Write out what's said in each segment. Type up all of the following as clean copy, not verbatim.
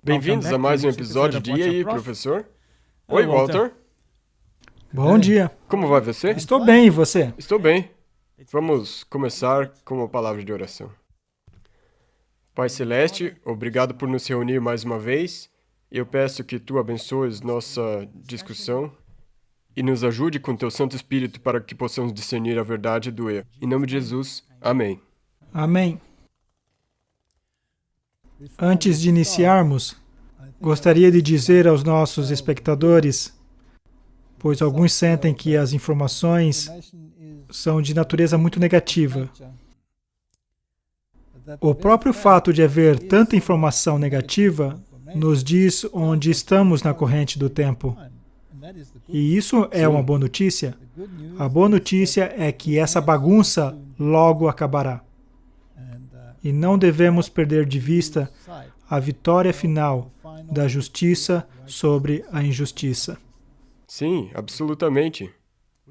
Bem-vindos a mais um episódio de E aí, professor? Oi, Walter. Bom dia. Como vai você? Estou bem, e você? Estou bem. Vamos começar com uma palavra de oração. Pai Celeste, obrigado por nos reunir mais uma vez. Eu peço que Tu abençoes nossa discussão e nos ajude com Teu Santo Espírito para que possamos discernir a verdade do erro. Em nome de Jesus, amém. Amém. Antes de iniciarmos, gostaria de dizer aos nossos espectadores, pois alguns sentem que as informações são de natureza muito negativa. O próprio fato de haver tanta informação negativa nos diz onde estamos na corrente do tempo. E isso é uma boa notícia. A boa notícia é que essa bagunça logo acabará. E não devemos perder de vista a vitória final da justiça sobre a injustiça. Sim, absolutamente.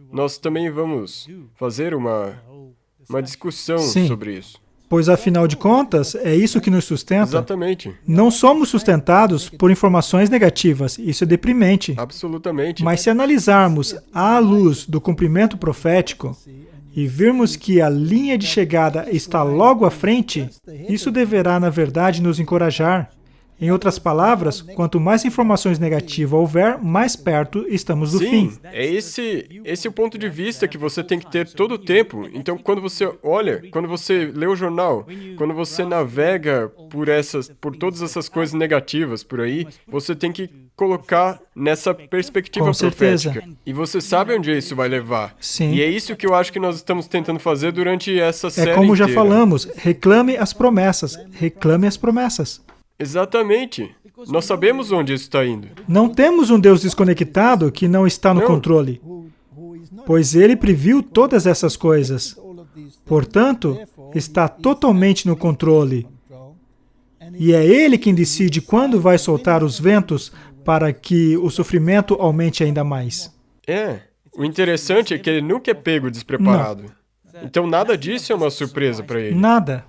Nós também vamos fazer uma discussão sobre isso. Pois, afinal de contas, é isso que nos sustenta. Exatamente. Não somos sustentados por informações negativas. Isso é deprimente. Absolutamente. Mas se analisarmos à luz do cumprimento profético e virmos que a linha de chegada está logo à frente, isso deverá, na verdade, nos encorajar. Em outras palavras, quanto mais informações negativas houver, mais perto estamos do fim. Sim, esse é o ponto de vista que você tem que ter todo o tempo. Então, quando você olha, quando você lê o jornal, quando você navega por todas essas coisas negativas por aí, você tem que colocar nessa perspectiva profética. E você sabe onde isso vai levar. Sim. E é isso que eu acho que nós estamos tentando fazer durante essa série inteira. É como já inteira. falamos, reclame as promessas. Reclame as promessas. Exatamente. Nós sabemos onde isso está indo. Não temos um Deus desconectado que não está no controle, pois Ele previu todas essas coisas. Portanto, está totalmente no controle. E é Ele quem decide quando vai soltar os ventos para que o sofrimento aumente ainda mais. O interessante é que Ele nunca é pego despreparado. Não. Então nada disso é uma surpresa para Ele. Nada.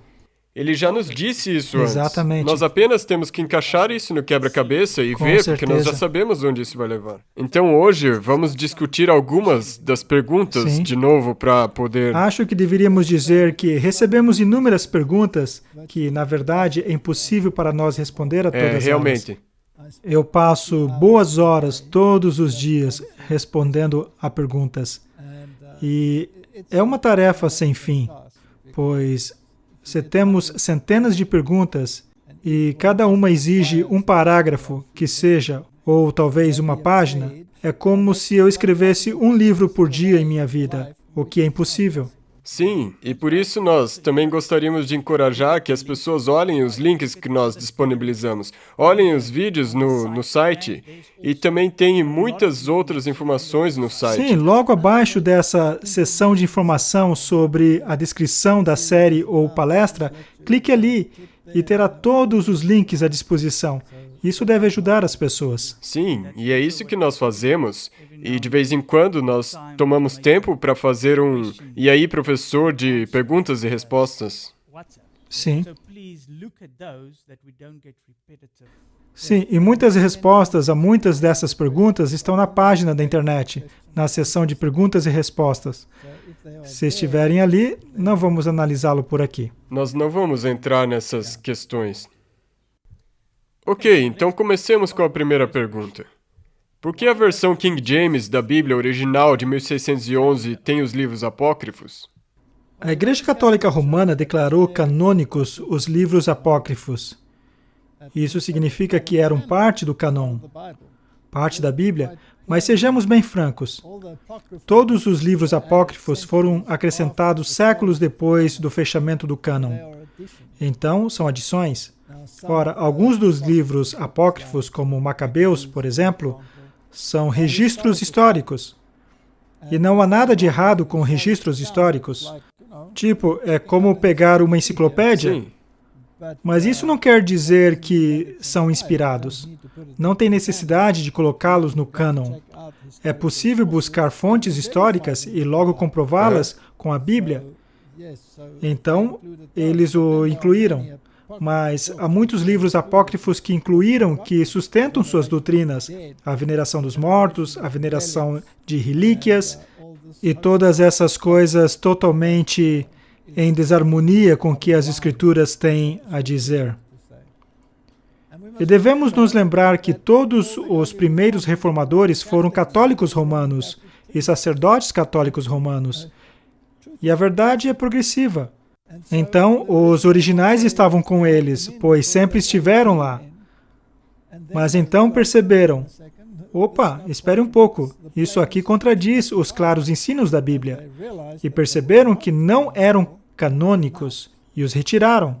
Ele já nos disse isso antes. Exatamente. Nós apenas temos que encaixar isso no quebra-cabeça e ver, porque nós já sabemos onde isso vai levar. Então hoje vamos discutir algumas das perguntas de novo para poder... Acho que deveríamos dizer que recebemos inúmeras perguntas que, na verdade, é impossível para nós responder a todas realmente. elas. Eu passo boas horas todos os dias respondendo a perguntas. E é uma tarefa sem fim, pois... Se temos centenas de perguntas e cada uma exige um parágrafo que seja, ou talvez uma página, é como se eu escrevesse um livro por dia em minha vida, o que é impossível. Sim, e por isso nós também gostaríamos de encorajar que as pessoas olhem os links que nós disponibilizamos, olhem os vídeos no site, e também tem muitas outras informações no site. Sim, logo abaixo dessa seção de informação sobre a descrição da série ou palestra, clique ali e terá todos os links à disposição. Isso deve ajudar as pessoas. Sim, e é isso que nós fazemos. E de vez em quando nós tomamos tempo para fazer um E aí, professor, de perguntas e respostas. Sim. Sim, e muitas respostas a muitas dessas perguntas estão na página da internet, na seção de perguntas e respostas. Se estiverem ali, não vamos analisá-lo por aqui. Nós não vamos entrar nessas questões. Ok, então comecemos com a primeira pergunta. Por que a versão King James da Bíblia original de 1611 tem os livros apócrifos? A Igreja Católica Romana declarou canônicos os livros apócrifos. Isso significa que eram parte do cânon, parte da Bíblia, mas sejamos bem francos. Todos os livros apócrifos foram acrescentados séculos depois do fechamento do cânon. Então, são adições. Ora, alguns dos livros apócrifos, como Macabeus, por exemplo, são registros históricos. E não há nada de errado com registros históricos. Tipo, é como pegar uma enciclopédia. Sim. Mas isso não quer dizer que são inspirados. Não tem necessidade de colocá-los no cânon. É possível buscar fontes históricas e logo comprová-las com a Bíblia. Então, eles o incluíram. mas há muitos livros apócrifos que sustentam suas doutrinas, a veneração dos mortos, a veneração de relíquias, e todas essas coisas totalmente em desarmonia com o que as Escrituras têm a dizer. E devemos nos lembrar que todos os primeiros reformadores foram católicos romanos e sacerdotes católicos romanos. E a verdade é progressiva. Então, os originais estavam com eles, pois sempre estiveram lá. Mas então perceberam, opa, espere um pouco, isso aqui contradiz os claros ensinos da Bíblia. E perceberam que não eram canônicos e os retiraram.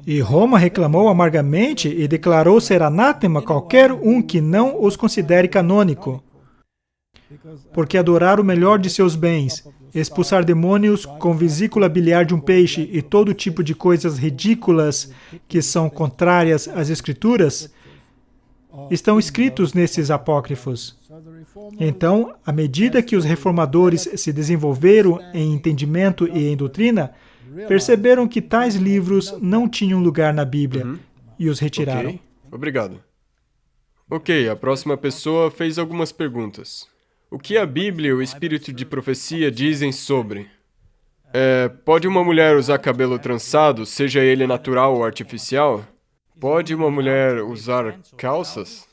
E Roma reclamou amargamente e declarou ser anátema qualquer um que não os considere canônico. Porque adorar o melhor de seus bens, expulsar demônios com vesícula biliar de um peixe e todo tipo de coisas ridículas que são contrárias às Escrituras, estão escritos nesses apócrifos. Então, à medida que os reformadores se desenvolveram em entendimento e em doutrina, perceberam que tais livros não tinham lugar na Bíblia e os retiraram. Ok, obrigado. Ok, a próxima pessoa fez algumas perguntas. O que a Bíblia e o Espírito de Profecia dizem sobre? Pode uma mulher usar cabelo trançado, seja ele natural ou artificial? Pode uma mulher usar calças?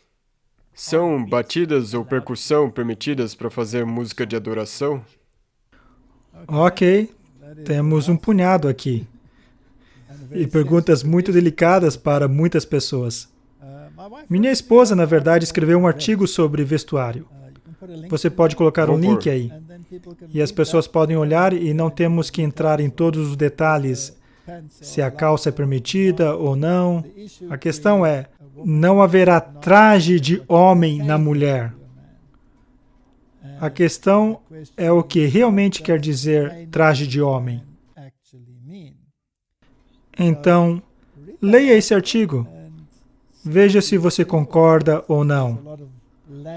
São batidas ou percussão permitidas para fazer música de adoração? Ok, temos um punhado aqui. E perguntas muito delicadas para muitas pessoas. Minha esposa, na verdade, escreveu um artigo sobre vestuário. Você pode colocar um link aí. E as pessoas podem olhar e não temos que entrar em todos os detalhes, se a calça é permitida ou não. A questão é, não haverá traje de homem na mulher. A questão é o que realmente quer dizer traje de homem. Então, leia esse artigo. Veja se você concorda ou não.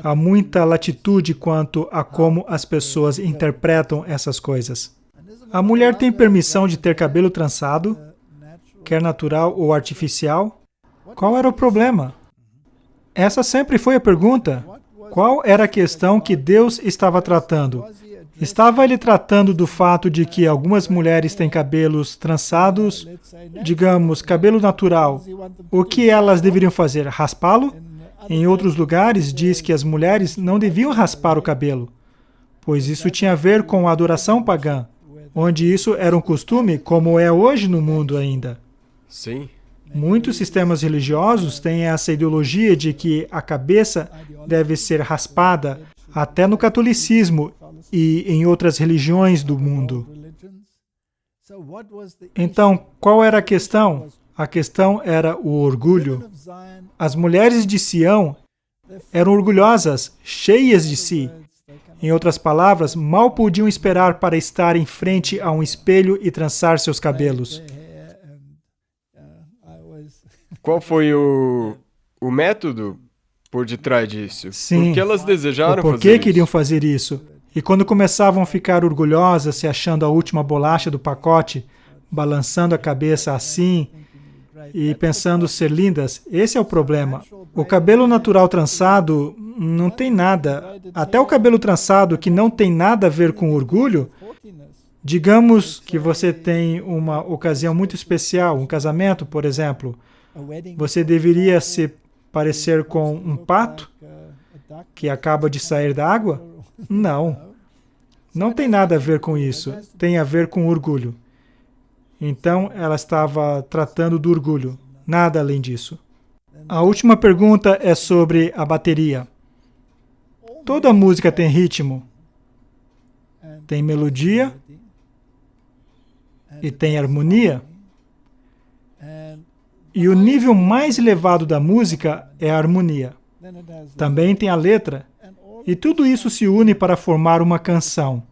Há muita latitude quanto a como as pessoas interpretam essas coisas. A mulher tem permissão de ter cabelo trançado, quer natural ou artificial? Qual era o problema? Essa sempre foi a pergunta. Qual era a questão que Deus estava tratando? Estava ele tratando do fato de que algumas mulheres têm cabelos trançados, digamos, cabelo natural. O que elas deveriam fazer? Raspá-lo? Em outros lugares, diz que as mulheres não deviam raspar o cabelo, pois isso tinha a ver com a adoração pagã, onde isso era um costume, como é hoje no mundo ainda. Sim. Muitos sistemas religiosos têm essa ideologia de que a cabeça deve ser raspada, até no catolicismo e em outras religiões do mundo. Então, qual era a questão? A questão era o orgulho. As mulheres de Sião eram orgulhosas, cheias de si. Em outras palavras, mal podiam esperar para estar em frente a um espelho e trançar seus cabelos. Qual foi o método por detrás disso? Sim. Por que elas desejaram Por fazer que isso? queriam fazer isso? E quando começavam a ficar orgulhosas, se achando a última bolacha do pacote, balançando a cabeça assim e pensando ser lindas, esse é o problema. O cabelo natural trançado não tem nada. Até o cabelo trançado que não tem nada a ver com orgulho, digamos que você tem uma ocasião muito especial, um casamento, por exemplo, você deveria se parecer com um pato que acaba de sair da água? Não. Não tem nada a ver com isso. Tem a ver com orgulho. Então, ela estava tratando do orgulho. Nada além disso. A última pergunta é sobre a bateria. Toda música tem ritmo. Tem melodia. E tem harmonia. E o nível mais elevado da música é a harmonia. Também tem a letra. E tudo isso se une para formar uma canção.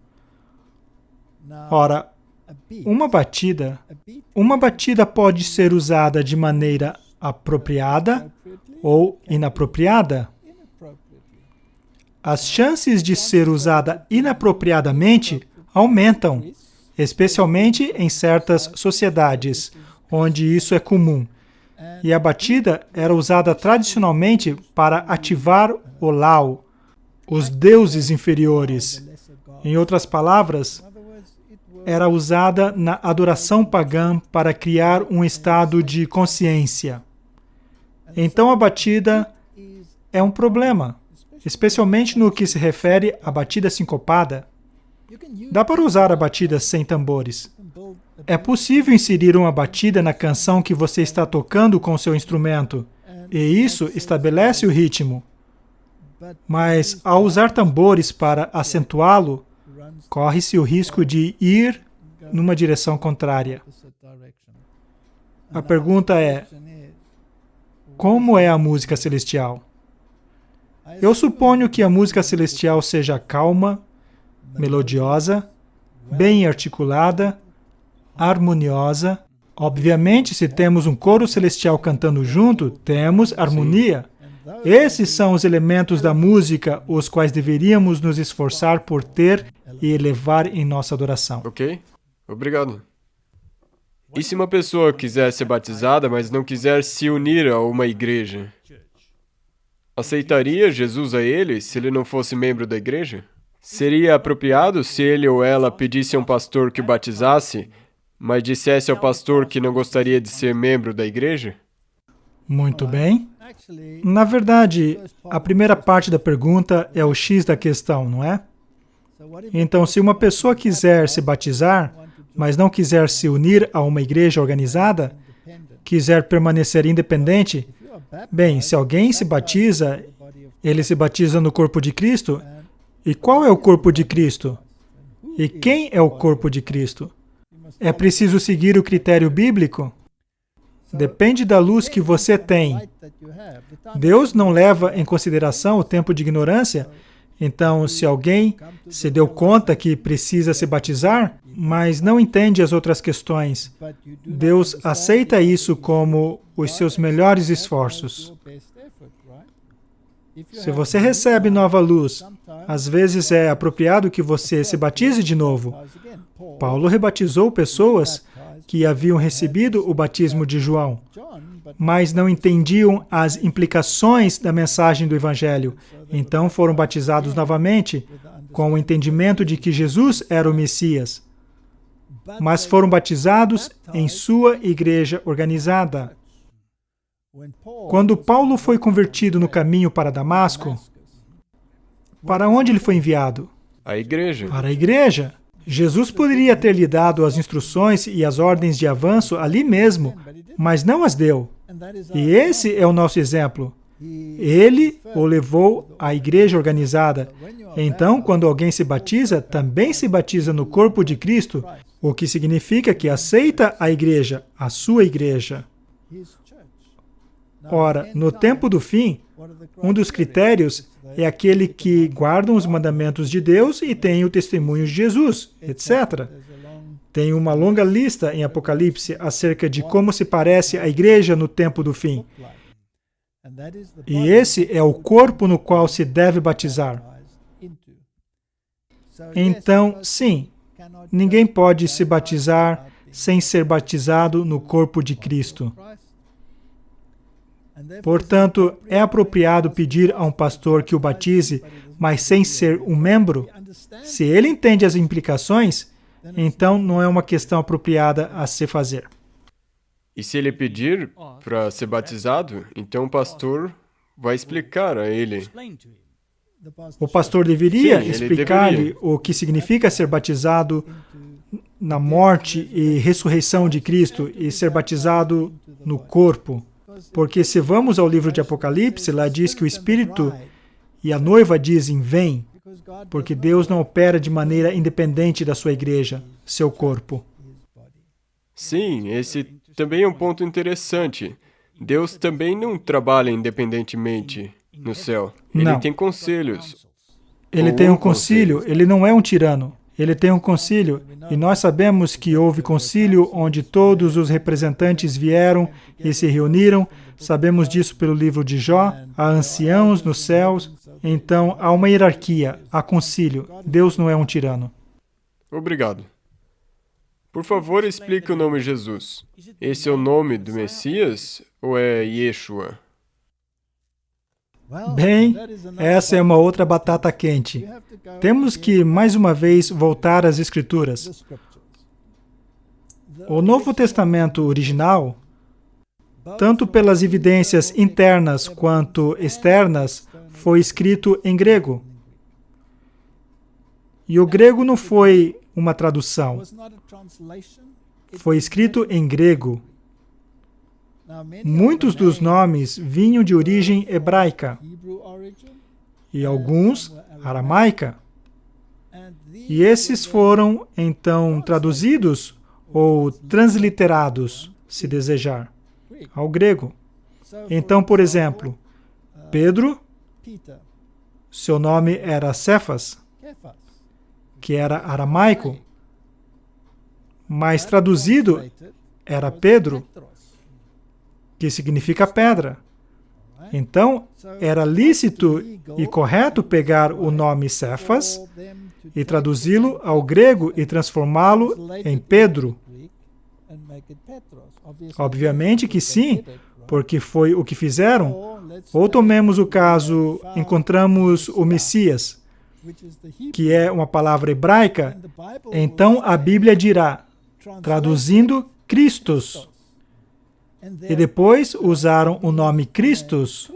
Ora, uma batida pode ser usada de maneira apropriada ou inapropriada. As chances de ser usada inapropriadamente aumentam, especialmente em certas sociedades, onde isso é comum. E a batida era usada tradicionalmente para ativar o Lao, os deuses inferiores. Em outras palavras, era usada na adoração pagã para criar um estado de consciência. Então a batida é um problema, especialmente no que se refere à batida sincopada. Dá para usar a batida sem tambores. É possível inserir uma batida na canção que você está tocando com o seu instrumento, e isso estabelece o ritmo. Mas, ao usar tambores para acentuá-lo, corre-se o risco de ir numa direção contrária. A pergunta é: como é a música celestial? Eu suponho que a música celestial seja calma, melodiosa, bem articulada, harmoniosa. Obviamente, se temos um coro celestial cantando junto, temos harmonia. Esses são os elementos da música, os quais deveríamos nos esforçar por ter e elevar em nossa adoração. Ok, obrigado. E se uma pessoa quiser ser batizada, mas não quiser se unir a uma igreja? Aceitaria Jesus a ele se ele não fosse membro da igreja? Seria apropriado se ele ou ela pedisse a um pastor que o batizasse, mas dissesse ao pastor que não gostaria de ser membro da igreja? Muito bem. Na verdade, a primeira parte da pergunta é o X da questão, não é? Então, se uma pessoa quiser se batizar, mas não quiser se unir a uma igreja organizada, quiser permanecer independente, bem, se alguém se batiza, ele se batiza no corpo de Cristo. E qual é o corpo de Cristo? E quem é o corpo de Cristo? É preciso seguir o critério bíblico? Depende da luz que você tem. Deus não leva em consideração o tempo de ignorância. Então, se alguém se deu conta que precisa se batizar, mas não entende as outras questões, Deus aceita isso como os seus melhores esforços. Se você recebe nova luz, às vezes é apropriado que você se batize de novo. Paulo rebatizou pessoas que haviam recebido o batismo de João, mas não entendiam as implicações da mensagem do Evangelho. Então foram batizados novamente com o entendimento de que Jesus era o Messias. Mas foram batizados em sua igreja organizada. Quando Paulo foi convertido no caminho para Damasco, para onde ele foi enviado? A igreja. Para a igreja. Jesus poderia ter lhe dado as instruções e as ordens de avanço ali mesmo, mas não as deu. E esse é o nosso exemplo. Ele o levou à igreja organizada. Então, quando alguém se batiza, também se batiza no corpo de Cristo, o que significa que aceita a igreja, a sua igreja. Ora, no tempo do fim, um dos critérios é aquele que guardam os mandamentos de Deus e tem o testemunho de Jesus, etc. Tem uma longa lista em Apocalipse acerca de como se parece a igreja no tempo do fim. E esse é o corpo no qual se deve batizar. Então, sim, ninguém pode se batizar sem ser batizado no corpo de Cristo. Portanto, é apropriado pedir a um pastor que o batize, mas sem ser um membro? Se ele entende as implicações, então não é uma questão apropriada a se fazer. E se ele pedir para ser batizado, então o pastor vai explicar a ele. O pastor deveria Sim, ele explicar-lhe deveria. o que significa ser batizado na morte e ressurreição de Cristo e ser batizado no corpo. Porque se vamos ao livro de Apocalipse, lá diz que o Espírito e a noiva dizem, vem, porque Deus não opera de maneira independente da sua igreja, seu corpo. Sim, esse também é um ponto interessante. Deus também não trabalha independentemente no céu. Ele Não. tem conselhos. Ele Ou tem um conselho. concílio, ele não é um tirano. Ele tem um concílio, e nós sabemos que houve concílio onde todos os representantes vieram e se reuniram. Sabemos disso pelo livro de Jó. Há anciãos nos céus. Então, há uma hierarquia, há concílio. Deus não é um tirano. Obrigado. Por favor, explique o nome Jesus. Esse é o nome do Messias ou é Yeshua? Bem, essa é uma outra batata quente. Temos que, mais uma vez, voltar às Escrituras. O Novo Testamento original, tanto pelas evidências internas quanto externas, foi escrito em grego. E o grego não foi uma tradução. Foi escrito em grego. Muitos dos nomes vinham de origem hebraica e alguns aramaica. E esses foram, então, traduzidos ou transliterados, se desejar, ao grego. Então, por exemplo, Pedro, seu nome era Cefas, que era aramaico, mas traduzido era Pedro, que significa pedra. Então, era lícito e correto pegar o nome Cefas e traduzi-lo ao grego e transformá-lo em Pedro. Obviamente que sim, porque foi o que fizeram. Ou tomemos o caso, encontramos o Messias, que é uma palavra hebraica, então a Bíblia dirá, traduzindo, Christos. E depois usaram o nome Christos.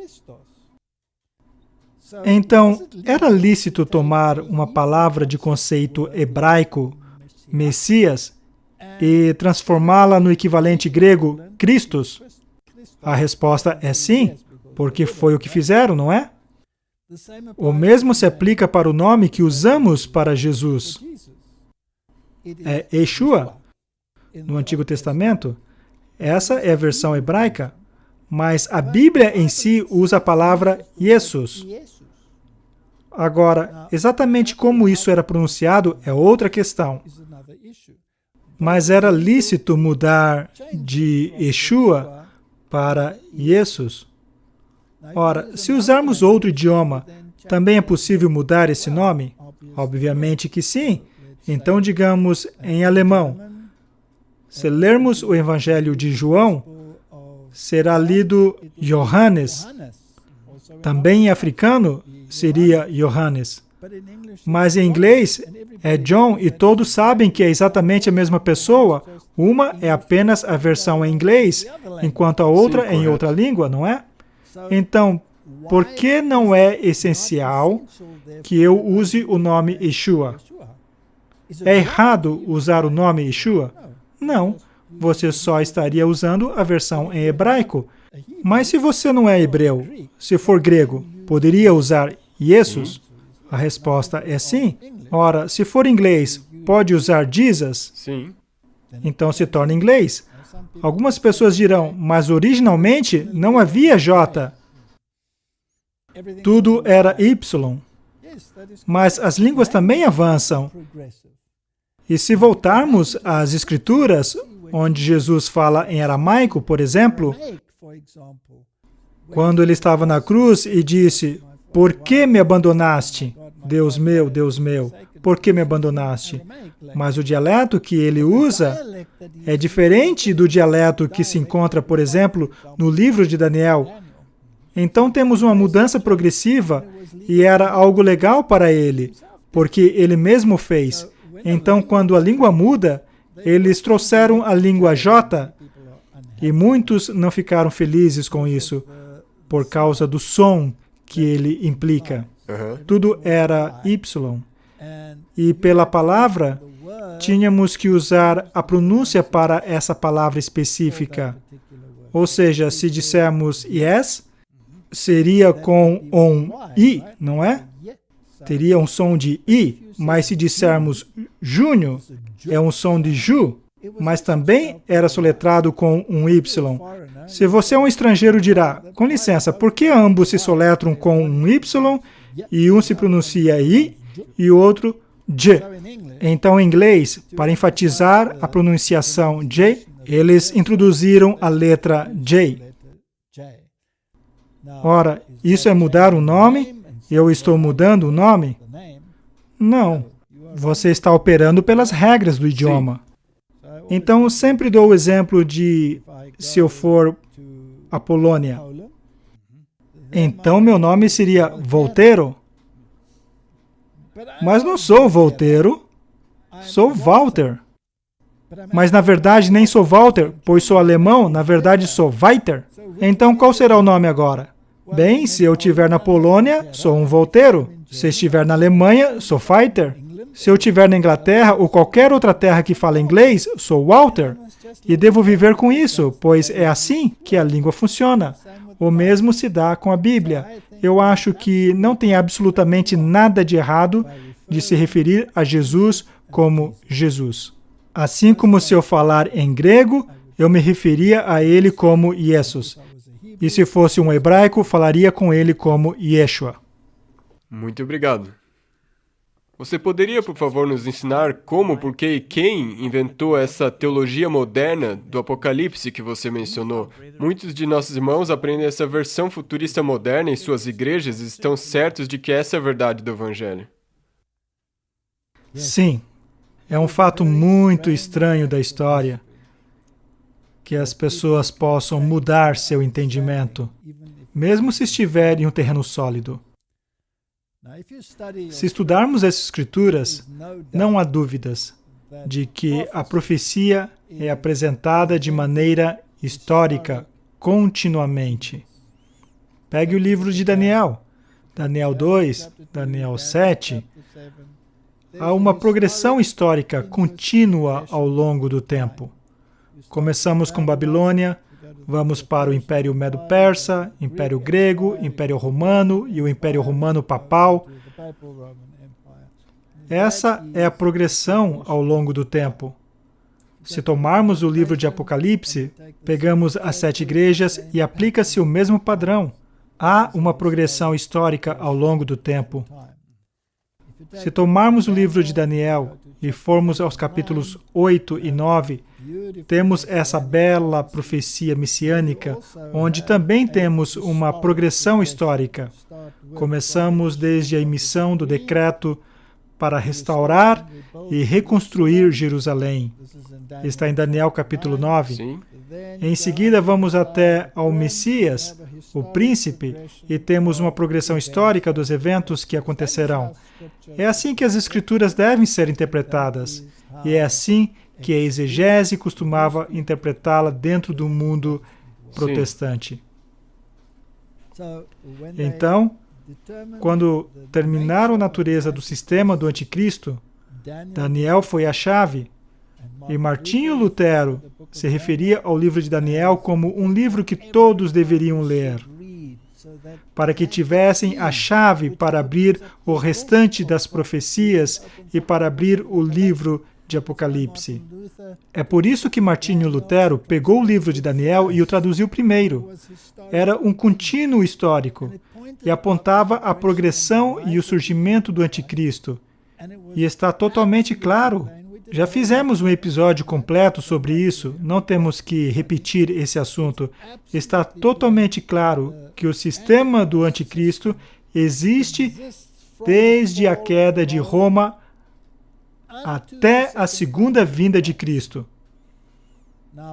Então, era lícito tomar uma palavra de conceito hebraico, Messias, e transformá-la no equivalente grego, Christos? A resposta é sim, porque foi o que fizeram, não é? O mesmo se aplica para o nome que usamos para Jesus. É Yeshua, no Antigo Testamento. Essa é a versão hebraica, mas a Bíblia em si usa a palavra Jesus. Agora, exatamente como isso era pronunciado é outra questão. Mas era lícito mudar de Yeshua para Jesus. Ora, se usarmos outro idioma, também é possível mudar esse nome? Obviamente que sim. Então, digamos em alemão. Se lermos o Evangelho de João, será lido Johannes. Também em africano seria Johannes. Mas em inglês é John e todos sabem que é exatamente a mesma pessoa. Uma é apenas a versão em inglês, enquanto a outra é em outra língua, não é? Então, por que não é essencial que eu use o nome Yeshua? É errado usar o nome Yeshua? Não, você só estaria usando a versão em hebraico. Mas se você não é hebreu, se for grego, poderia usar Jesus? A resposta é sim. Ora, se for inglês, pode usar Jesus? Sim. Então se torna inglês. Algumas pessoas dirão, mas originalmente não havia J. Tudo era Y. Mas as línguas também avançam. E se voltarmos às Escrituras, onde Jesus fala em aramaico, por exemplo, quando ele estava na cruz e disse, por que me abandonaste? Deus meu, por que me abandonaste? Mas o dialeto que ele usa é diferente do dialeto que se encontra, por exemplo, no livro de Daniel. Então temos uma mudança progressiva e era algo legal para ele, porque ele mesmo fez. Então, quando a língua muda, eles trouxeram a língua J e muitos não ficaram felizes com isso, por causa do som que ele implica. Tudo era Y. E pela palavra, tínhamos que usar a pronúncia para essa palavra específica. Ou seja, se dissermos yes, seria com um I, não é? Teria um som de I, mas se dissermos Júnior, é um som de Ju, mas também era soletrado com um Y. Se você é um estrangeiro, dirá, com licença, por que ambos se soletram com um Y e um se pronuncia I e o outro J? Então, em inglês, para enfatizar a pronunciação J, eles introduziram a letra J. Ora, isso é mudar o nome? Eu estou mudando o nome? Não. Você está operando pelas regras do idioma. Então, sempre dou o exemplo de se eu for à Polônia. Então, meu nome seria Voltaire. Mas não sou Voltaire, sou Walter. Mas, na verdade, nem sou Walter, pois sou alemão, na verdade sou Walter. Então, qual será o nome agora? Bem, se eu estiver na Polônia, sou um Voltaire. Se estiver na Alemanha, sou Walter. Se eu estiver na Inglaterra ou qualquer outra terra que fala inglês, sou Walter. E devo viver com isso, pois é assim que a língua funciona. O mesmo se dá com a Bíblia. Eu acho que não tem absolutamente nada de errado de se referir a Jesus como Jesus. Assim como se eu falar em grego, eu me referia a ele como Jesus. E se fosse um hebraico, falaria com ele como Yeshua. Muito obrigado. Você poderia, por favor, nos ensinar como, por que e quem inventou essa teologia moderna do Apocalipse que você mencionou? Muitos de nossos irmãos aprendem essa versão futurista moderna em suas igrejas e estão certos de que essa é a verdade do Evangelho. Sim, é um fato muito estranho da história que as pessoas possam mudar seu entendimento, mesmo se estiver em um terreno sólido. Se estudarmos as Escrituras, não há dúvidas de que a profecia é apresentada de maneira histórica continuamente. Pegue o livro de Daniel, Daniel 2, Daniel 7. Há uma progressão histórica contínua ao longo do tempo. Começamos com Babilônia, vamos para o Império Medo-Persa, Império Grego, Império Romano e o Império Romano Papal. Essa é a progressão ao longo do tempo. Se tomarmos o livro de Apocalipse, pegamos as 7 igrejas e aplica-se o mesmo padrão. Há uma progressão histórica ao longo do tempo. Se tomarmos o livro de Daniel e formos aos capítulos 8 e 9, temos essa bela profecia messiânica, onde também temos uma progressão histórica. Começamos desde a emissão do decreto para restaurar e reconstruir Jerusalém. Está em Daniel capítulo 9. Sim. Em seguida, vamos até ao Messias, o príncipe, e temos uma progressão histórica dos eventos que acontecerão. É assim que as Escrituras devem ser interpretadas, e é assim que a exegese costumava interpretá-la dentro do mundo protestante. Então, quando terminaram a natureza do sistema do anticristo, Daniel foi a chave, e Martinho Lutero se referia ao livro de Daniel como um livro que todos deveriam ler, para que tivessem a chave para abrir o restante das profecias e para abrir o livro de Apocalipse. É por isso que Martinho Lutero pegou o livro de Daniel e o traduziu primeiro. Era um contínuo histórico e apontava a progressão e o surgimento do anticristo. E está totalmente claro. Já fizemos um episódio completo sobre isso, não temos que repetir esse assunto. Está totalmente claro que o sistema do anticristo existe desde a queda de Roma até a segunda vinda de Cristo.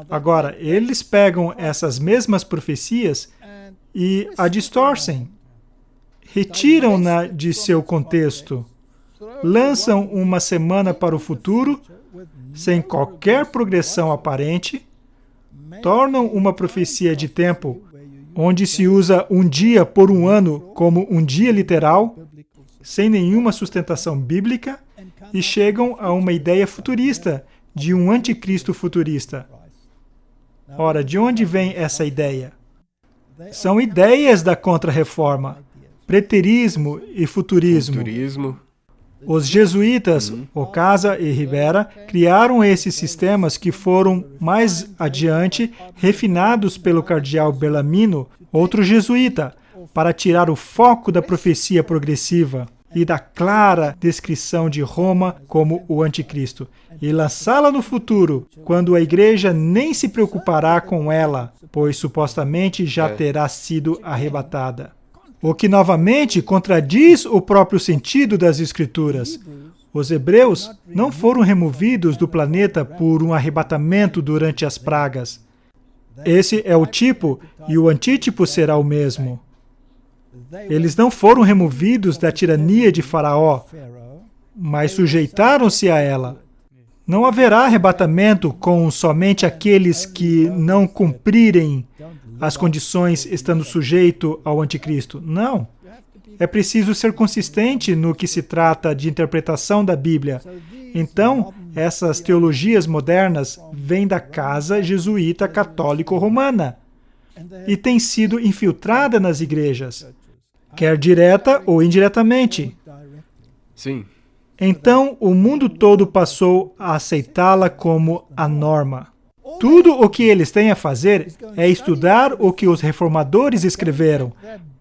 Agora, eles pegam essas mesmas profecias e a distorcem, retiram-na de seu contexto, lançam uma semana para o futuro, sem qualquer progressão aparente, tornam uma profecia de tempo, onde se usa um dia por um ano como um dia literal, sem nenhuma sustentação bíblica, e chegam a uma ideia futurista, de um anticristo futurista. Ora, de onde vem essa ideia? São ideias da Contra-Reforma, preterismo e futurismo. Os jesuítas, Ocasa e Rivera, criaram esses sistemas que foram, mais adiante, refinados pelo cardeal Bellarmino, outro jesuíta, para tirar o foco da profecia progressiva e da clara descrição de Roma como o anticristo, e lançá-la no futuro, quando a igreja nem se preocupará com ela, pois supostamente já terá sido arrebatada. O que novamente contradiz o próprio sentido das Escrituras. Os hebreus não foram removidos do planeta por um arrebatamento durante as pragas. Esse é o tipo, e o antítipo será o mesmo. Eles não foram removidos da tirania de Faraó, mas sujeitaram-se a ela. Não haverá arrebatamento com somente aqueles que não cumprirem as condições estando sujeito ao anticristo. Não. É preciso ser consistente no que se trata de interpretação da Bíblia. Então, essas teologias modernas vêm da casa jesuíta católico-romana e têm sido infiltrada nas igrejas, quer direta ou indiretamente. Sim. Então, o mundo todo passou a aceitá-la como a norma. Tudo o que eles têm a fazer é estudar o que os reformadores escreveram.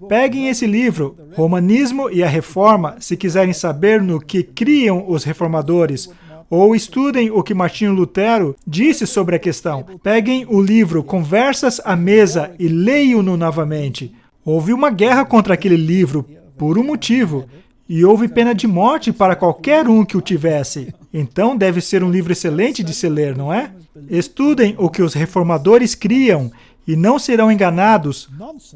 Peguem esse livro, Romanismo e a Reforma, se quiserem saber no que criam os reformadores, ou estudem o que Martinho Lutero disse sobre a questão. Peguem o livro Conversas à Mesa e leiam-no novamente. Houve uma guerra contra aquele livro, por um motivo, e houve pena de morte para qualquer um que o tivesse. Então deve ser um livro excelente de se ler, não é? Estudem o que os reformadores criam e não serão enganados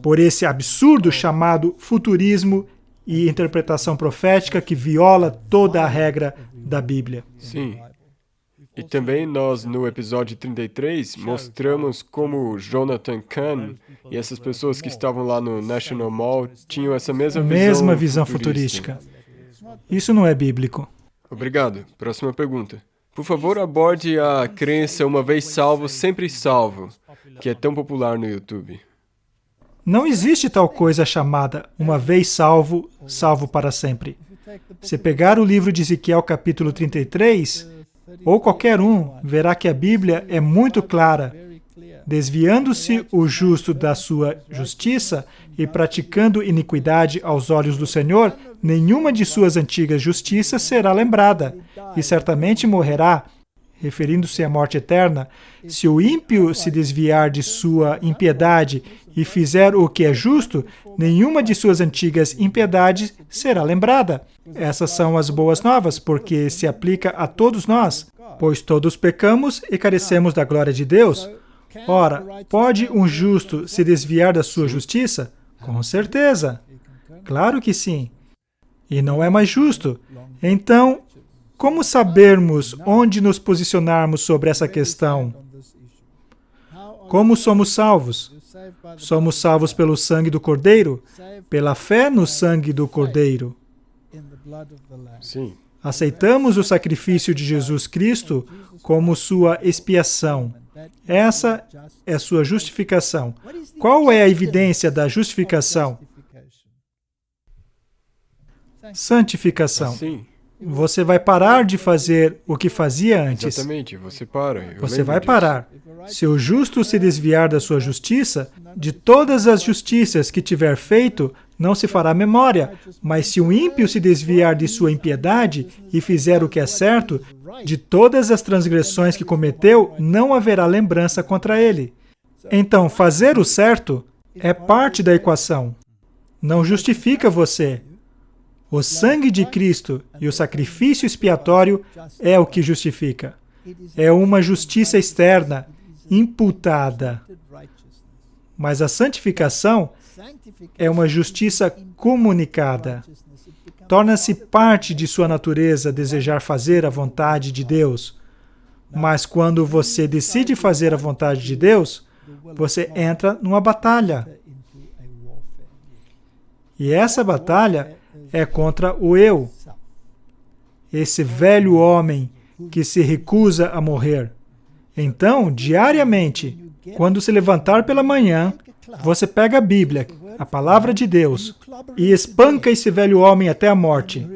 por esse absurdo chamado futurismo e interpretação profética que viola toda a regra da Bíblia. Sim. E também nós, no episódio 33, mostramos como Jonathan Cahn e essas pessoas que estavam lá no National Mall tinham essa mesma visão futurística. Isso não é bíblico. Obrigado. Próxima pergunta. Por favor, aborde a crença uma vez salvo, sempre salvo, que é tão popular no YouTube. Não existe tal coisa chamada uma vez salvo, salvo para sempre. Se pegar o livro de Ezequiel capítulo 33, ou qualquer um, verá que a Bíblia é muito clara. Desviando-se o justo da sua justiça e praticando iniquidade aos olhos do Senhor, nenhuma de suas antigas justiças será lembrada, e certamente morrerá, referindo-se à morte eterna. Se o ímpio se desviar de sua impiedade e fizer o que é justo, nenhuma de suas antigas impiedades será lembrada. Essas são as boas novas, porque se aplica a todos nós, pois todos pecamos e carecemos da glória de Deus. Ora, pode um justo se desviar da sua justiça? Com certeza. Claro que sim. E não é mais justo. Então, como sabermos onde nos posicionarmos sobre essa questão? Como somos salvos? Somos salvos pelo sangue do Cordeiro? Pela fé no sangue do Cordeiro? Sim. Aceitamos o sacrifício de Jesus Cristo como sua expiação. Essa é sua justificação. Qual é a evidência da justificação? Santificação. Sim. Você vai parar de fazer o que fazia antes. Exatamente, você para. Você vai parar. Se o justo se desviar da sua justiça, de todas as justiças que tiver feito, não se fará memória. Mas se o ímpio se desviar de sua impiedade e fizer o que é certo, de todas as transgressões que cometeu, não haverá lembrança contra ele. Então, fazer o certo é parte da equação. Não justifica você. O sangue de Cristo e o sacrifício expiatório é o que justifica. É uma justiça externa, imputada. Mas a santificação é uma justiça comunicada. Torna-se parte de sua natureza desejar fazer a vontade de Deus. Mas quando você decide fazer a vontade de Deus, você entra numa batalha. E essa batalha é contra o eu, esse velho homem que se recusa a morrer. Então, diariamente, quando se levantar pela manhã, você pega a Bíblia, a palavra de Deus, e espanca esse velho homem até a morte,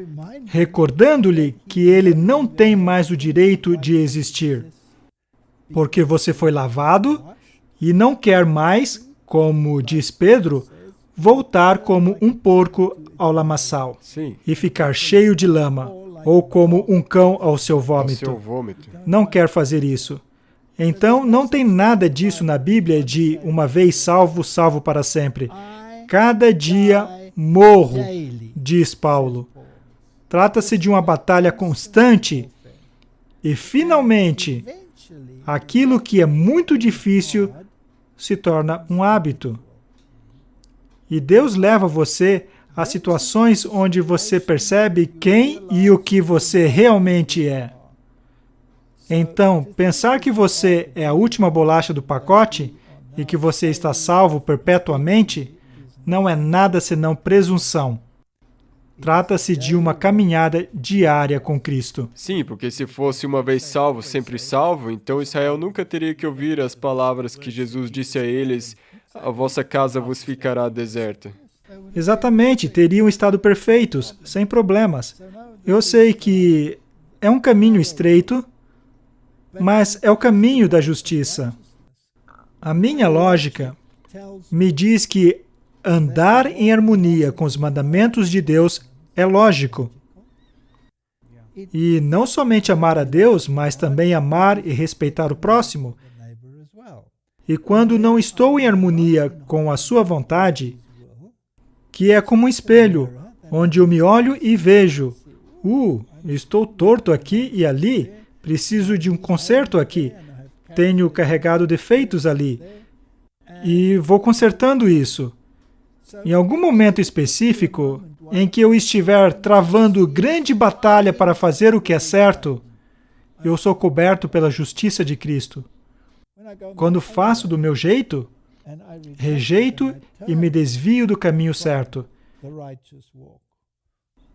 recordando-lhe que ele não tem mais o direito de existir, porque você foi lavado e não quer mais, como diz Pedro, voltar como um porco ao lamaçal. Sim. E ficar cheio de lama, ou como um cão ao seu vômito. Não quer fazer isso. Então, não tem nada disso na Bíblia de uma vez salvo, salvo para sempre. Cada dia morro, diz Paulo. Trata-se de uma batalha constante e, finalmente, aquilo que é muito difícil se torna um hábito. E Deus leva você a situações onde você percebe quem e o que você realmente é. Então, pensar que você é a última bolacha do pacote e que você está salvo perpetuamente não é nada senão presunção. Trata-se de uma caminhada diária com Cristo. Sim, porque se fosse uma vez salvo, sempre salvo, então Israel nunca teria que ouvir as palavras que Jesus disse a eles: a vossa casa vos ficará deserta. Exatamente, teriam estado perfeitos, sem problemas. Eu sei que é um caminho estreito, mas é o caminho da justiça. A minha lógica me diz que andar em harmonia com os mandamentos de Deus é lógico. E não somente amar a Deus, mas também amar e respeitar o próximo. E quando não estou em harmonia com a sua vontade, que é como um espelho, onde eu me olho e vejo, estou torto aqui e ali, preciso de um conserto aqui, tenho carregado defeitos ali, e vou consertando isso. Em algum momento específico, em que eu estiver travando grande batalha para fazer o que é certo, eu sou coberto pela justiça de Cristo. Quando faço do meu jeito, rejeito e me desvio do caminho certo.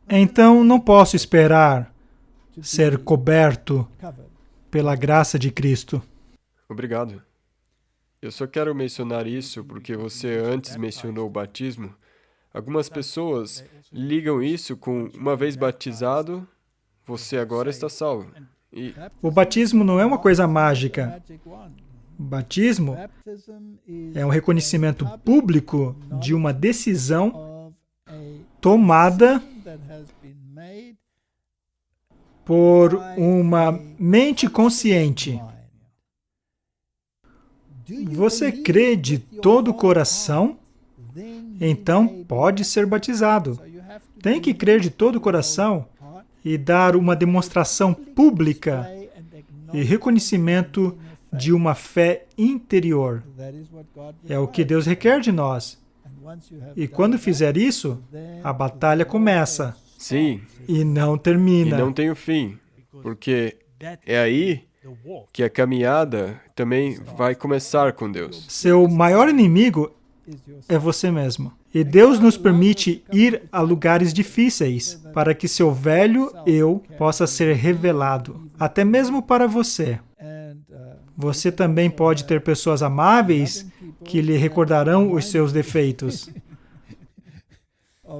Então não posso esperar ser coberto pela graça de Cristo. Obrigado. Eu só quero mencionar isso porque você antes mencionou o batismo. Algumas pessoas ligam isso com uma vez batizado, você agora está salvo. O batismo não é uma coisa mágica. O batismo é um reconhecimento público de uma decisão tomada por uma mente consciente. Você crê de todo o coração? Então pode ser batizado. Tem que crer de todo o coração e dar uma demonstração pública e reconhecimento de uma fé interior. É o que Deus requer de nós. E quando fizer isso, a batalha começa. Sim. E não termina. E não tem o fim, porque é aí que a caminhada também vai começar com Deus. Seu maior inimigo é você mesmo. E Deus nos permite ir a lugares difíceis para que seu velho eu possa ser revelado, até mesmo para você. Você também pode ter pessoas amáveis que lhe recordarão os seus defeitos,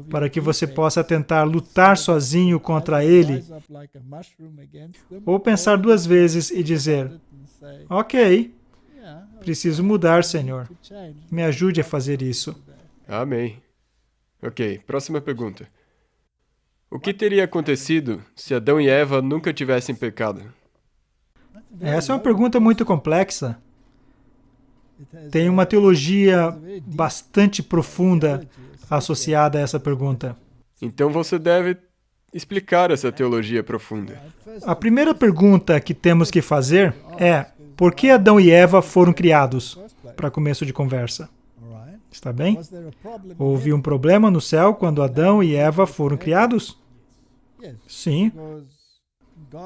para que você possa tentar lutar sozinho contra ele, ou pensar duas vezes e dizer: ok, preciso mudar, Senhor. Me ajude a fazer isso. Amém. Ok, próxima pergunta. O que teria acontecido se Adão e Eva nunca tivessem pecado? Essa é uma pergunta muito complexa. Tem uma teologia bastante profunda associada a essa pergunta. Então você deve explicar essa teologia profunda. A primeira pergunta que temos que fazer é: por que Adão e Eva foram criados? Para começo de conversa. Está bem? Houve um problema no céu quando Adão e Eva foram criados? Sim.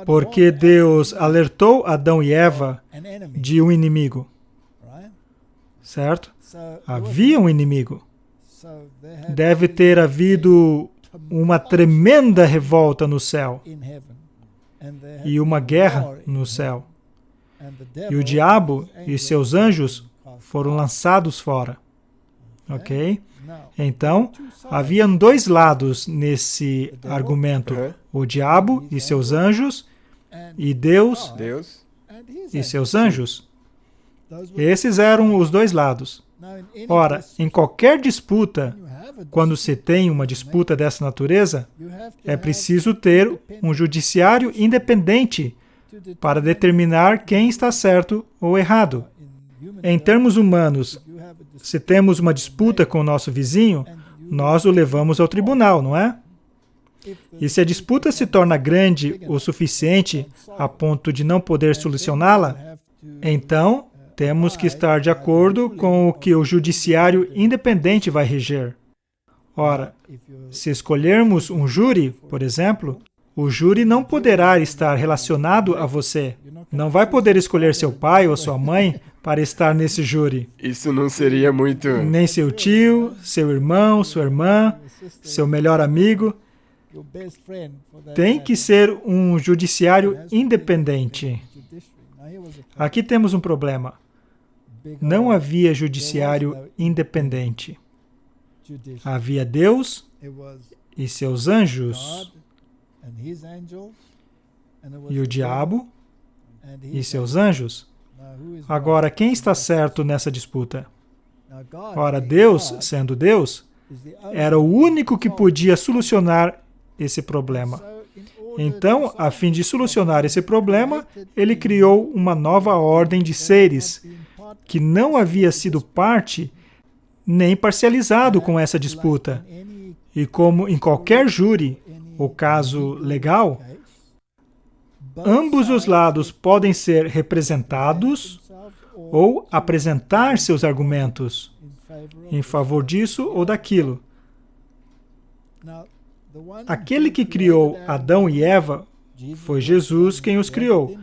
Porque Deus alertou Adão e Eva de um inimigo. Certo? Havia um inimigo. Deve ter havido uma tremenda revolta no céu e uma guerra no céu. E o diabo e seus anjos foram lançados fora. Ok? Então, haviam dois lados nesse argumento. O diabo e seus anjos e Deus e seus anjos. Esses eram os dois lados. Ora, em qualquer disputa, quando se tem uma disputa dessa natureza, é preciso ter um judiciário independente para determinar quem está certo ou errado. Em termos humanos, se temos uma disputa com o nosso vizinho, nós o levamos ao tribunal, não é? E se a disputa se torna grande o suficiente a ponto de não poder solucioná-la, então temos que estar de acordo com o que o judiciário independente vai reger. Ora, se escolhermos um júri, por exemplo, o júri não poderá estar relacionado a você. Não vai poder escolher seu pai ou sua mãe para estar nesse júri. Isso não seria muito... Nem seu tio, seu irmão, sua irmã, seu melhor amigo. Tem que ser um judiciário independente. Aqui temos um problema. Não havia judiciário independente. Havia Deus e seus anjos, e o diabo e seus anjos. Agora, quem está certo nessa disputa? Ora, Deus, sendo Deus, era o único que podia solucionar esse problema. Então, a fim de solucionar esse problema, ele criou uma nova ordem de seres que não havia sido parte nem parcializado com essa disputa. E como em qualquer júri, ou caso legal, ambos os lados podem ser representados ou apresentar seus argumentos em favor disso ou daquilo. Aquele que criou Adão e Eva foi Jesus quem os criou,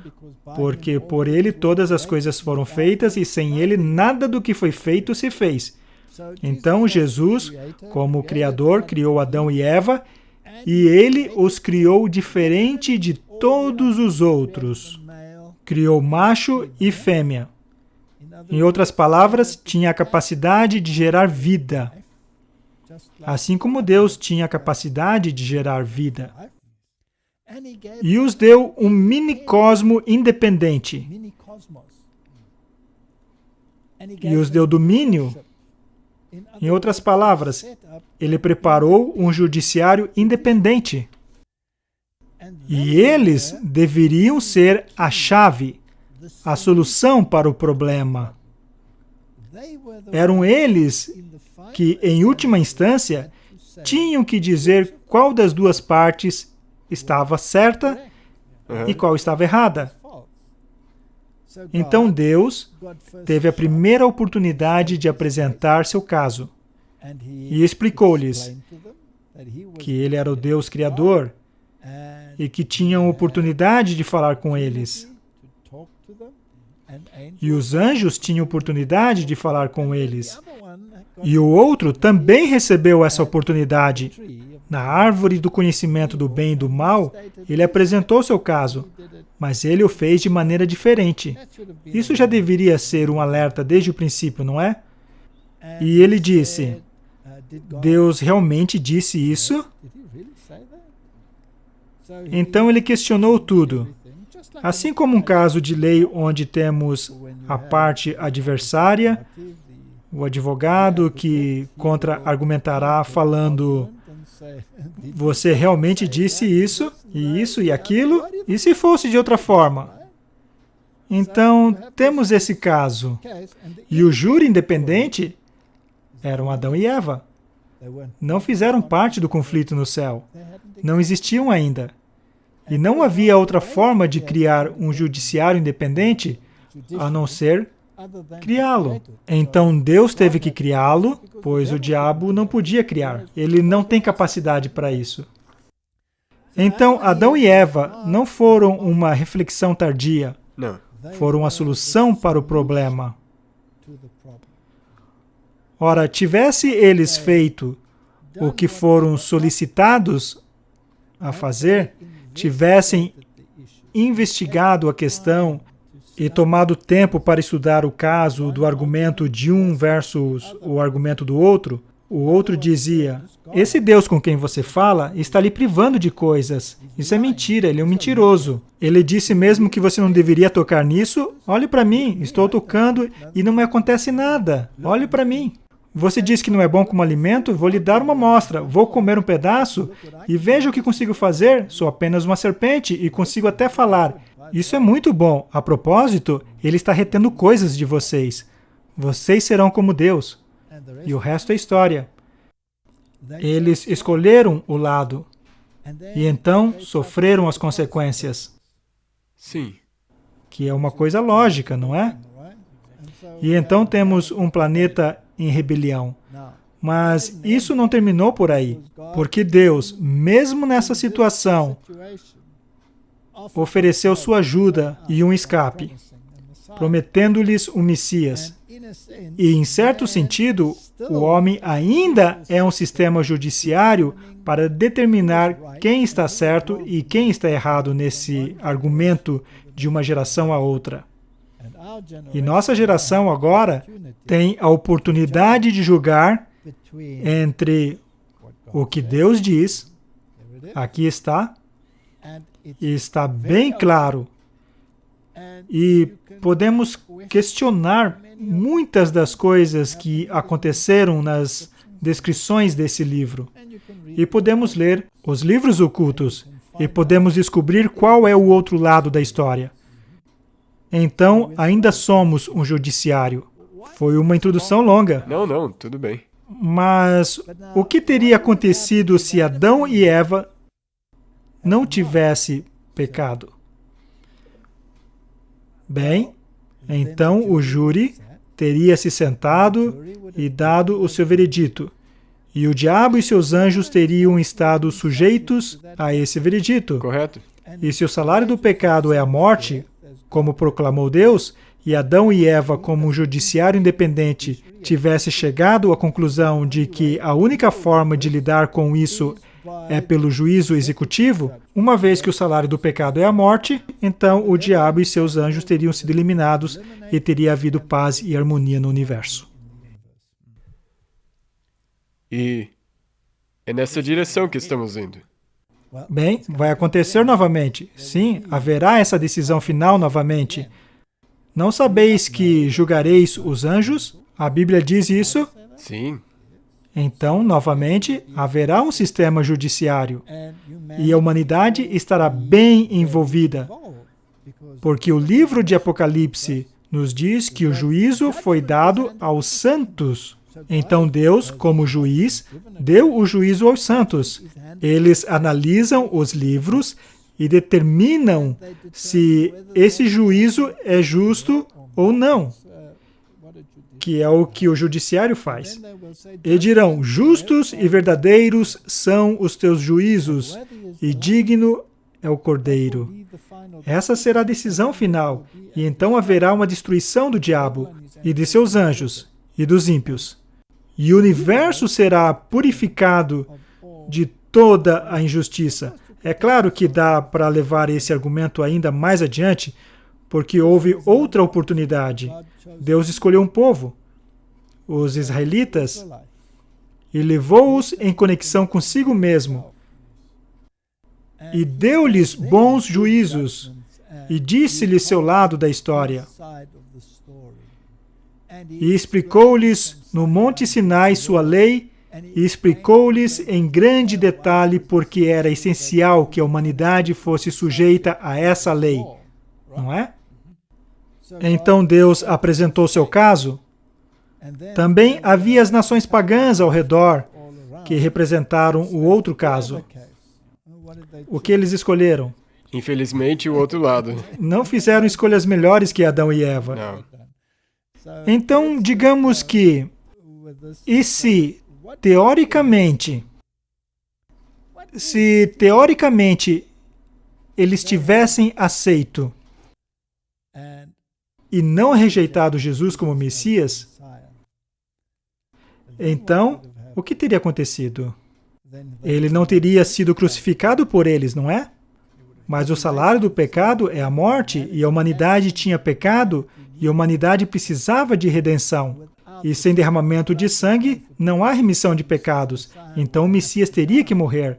porque por ele todas as coisas foram feitas e sem ele nada do que foi feito se fez. Então Jesus, como Criador, criou Adão e Eva e ele os criou diferente de todos os outros. Criou macho e fêmea. Em outras palavras, tinha a capacidade de gerar vida. Assim como Deus tinha a capacidade de gerar vida. E os deu um mini-cosmo independente. E os deu domínio. Em outras palavras, ele preparou um judiciário independente. E eles deveriam ser a chave, a solução para o problema. Eram eles que, em última instância, tinham que dizer qual das duas partes estava certa e qual estava errada. Então Deus teve a primeira oportunidade de apresentar seu caso e explicou-lhes que ele era o Deus Criador e que tinham oportunidade de falar com eles. E os anjos tinham oportunidade de falar com eles. E o outro também recebeu essa oportunidade. Na árvore do conhecimento do bem e do mal, ele apresentou seu caso, mas ele o fez de maneira diferente. Isso já deveria ser um alerta desde o princípio, não é? E ele disse, Deus realmente disse isso? Então ele questionou tudo. Assim como um caso de lei onde temos a parte adversária, o advogado que contra-argumentará falando, você realmente disse isso e aquilo, e se fosse de outra forma? Então, temos esse caso. E o júri independente eram Adão e Eva. Não fizeram parte do conflito no céu. Não existiam ainda. E não havia outra forma de criar um judiciário independente a não ser criá-lo. Então Deus teve que criá-lo, pois o diabo não podia criar. Ele não tem capacidade para isso. Então Adão e Eva não foram uma reflexão tardia. Não. Foram a solução para o problema. Ora, tivesse eles feito o que foram solicitados a fazer, tivessem investigado a questão e tomado tempo para estudar o caso do argumento de um versus o argumento do outro, o outro dizia, esse Deus com quem você fala está lhe privando de coisas. Isso é mentira, ele é um mentiroso. Ele disse mesmo que você não deveria tocar nisso. Olhe para mim, estou tocando e não me acontece nada. Olhe para mim. Você diz que não é bom como alimento? Vou lhe dar uma amostra. Vou comer um pedaço e veja o que consigo fazer. Sou apenas uma serpente e consigo até falar. Isso é muito bom. A propósito, ele está retendo coisas de vocês. Vocês serão como Deus. E o resto é história. Eles escolheram o lado. E então sofreram as consequências, Sim. que é uma coisa lógica, não é? E então temos um planeta em rebelião. Mas isso não terminou por aí, porque Deus, mesmo nessa situação, ofereceu sua ajuda e um escape, prometendo-lhes um Messias. E, em certo sentido, o homem ainda é um sistema judiciário para determinar quem está certo e quem está errado nesse argumento de uma geração a outra. E nossa geração agora tem a oportunidade de julgar entre o que Deus diz, aqui está, e está bem claro, e podemos questionar muitas das coisas que aconteceram nas descrições desse livro. E podemos ler os livros ocultos e podemos descobrir qual é o outro lado da história. Então, ainda somos um judiciário. Foi uma introdução longa. Não, tudo bem. Mas o que teria acontecido se Adão e Eva não tivessem pecado? Bem, então o júri teria se sentado e dado o seu veredito. E o diabo e seus anjos teriam estado sujeitos a esse veredito. Correto? E se o salário do pecado é a morte, como proclamou Deus, e Adão e Eva, como um judiciário independente, tivesse chegado à conclusão de que a única forma de lidar com isso é pelo juízo executivo, uma vez que o salário do pecado é a morte, então o diabo e seus anjos teriam sido eliminados e teria havido paz e harmonia no universo. E é nessa direção que estamos indo. Bem, vai acontecer novamente. Sim, haverá essa decisão final novamente. Não sabeis que julgareis os anjos? A Bíblia diz isso? Sim. Então, novamente, haverá um sistema judiciário. E a humanidade estará bem envolvida. Porque o livro de Apocalipse nos diz que o juízo foi dado aos santos. Então Deus, como juiz, deu o juízo aos santos. Eles analisam os livros e determinam se esse juízo é justo ou não, que é o que o judiciário faz. E dirão, justos e verdadeiros são os teus juízos, e digno é o Cordeiro. Essa será a decisão final, e então haverá uma destruição do diabo, e de seus anjos, e dos ímpios. E o universo será purificado de toda a injustiça. É claro que dá para levar esse argumento ainda mais adiante, porque houve outra oportunidade. Deus escolheu um povo, os israelitas, e levou-os em conexão consigo mesmo. E deu-lhes bons juízos, e disse-lhes seu lado da história. E explicou-lhes no Monte Sinai sua lei, e explicou-lhes em grande detalhe porque era essencial que a humanidade fosse sujeita a essa lei. Não é? Então Deus apresentou seu caso. Também havia as nações pagãs ao redor, que representaram o outro caso. O que eles escolheram? Infelizmente, o outro lado. Não fizeram escolhas melhores que Adão e Eva. Não. Então, digamos que, e se teoricamente eles tivessem aceito e não rejeitado Jesus como Messias, então, o que teria acontecido? Ele não teria sido crucificado por eles, não é? Mas o salário do pecado é a morte, e a humanidade tinha pecado, e a humanidade precisava de redenção. E sem derramamento de sangue, não há remissão de pecados. Então o Messias teria que morrer.